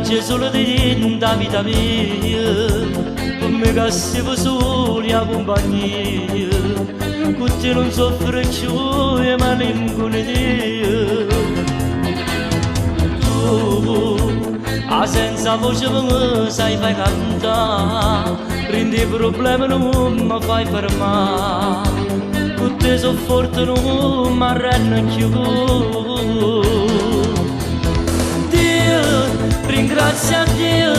c'è solo dentro la vita mia, come che siamo soli a compagnia, con te non soffro più e malinconia. Tu, a senza voce mi sai fai cantare, prendi i problemi non mi fai fermare, con te sono forte non mi arrenno più. Ringrazio a Dio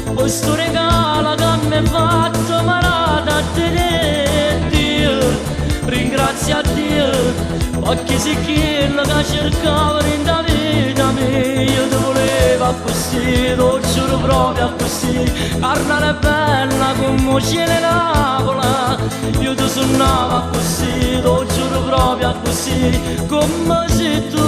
per questo regalo che mi ha fatto malata a te. Dio, ringrazio a Dio perché sei quello che cercavo nella vita mia. Io ti volevo così, ti giuro proprio così, carne bella come cielo l'avola. Io ti suonavo così, ti giuro proprio così, come sei tu.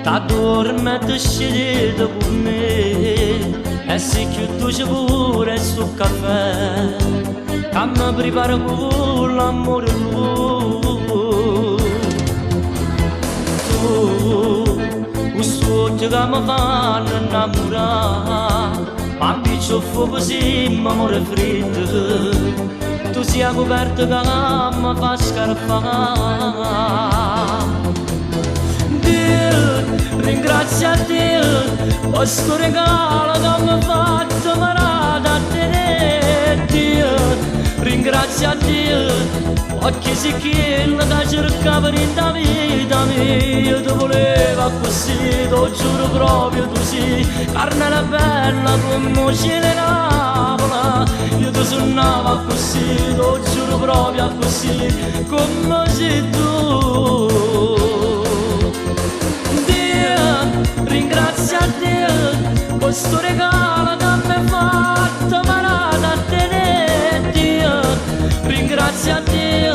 T'adorme te scegliete con me e se chiudo pure sul caffè che mi prepara con l'amore tuo. Tu, questo occhio che mi fanno innamorare, ma piccio fuoco sì, ma muore freddo, tu sia coperto che mi fa scarpare. Ringrazio a Dio per questo regalo che mi ha fatto malata a te. Dio, ringrazio a Dio perché sei quello che cercavo nella vita mia. Io ti volevo così, ti giuro proprio tu sei carne bella come cielo l'avola. Io ti suonavo così, ti giuro proprio così, come sei tu. Ringrazio a Dio questo regalo che mi ha fatto malata a te. Dio, ringrazio a Dio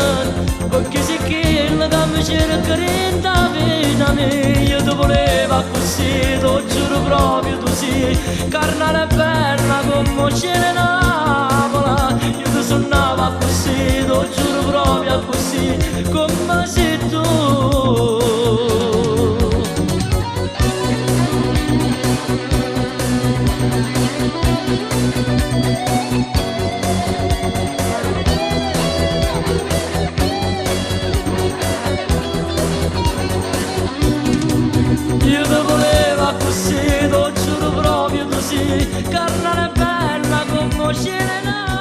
perché sei quello che mi cerca nella vita mia. Io ti volevo così, ti giuro proprio tu sei carne bella come cielo l'avola. Io ti suonavo così, ti giuro proprio così, come sei tu. Io ti volevo così, ti giuro proprio così, carne bella come cielo.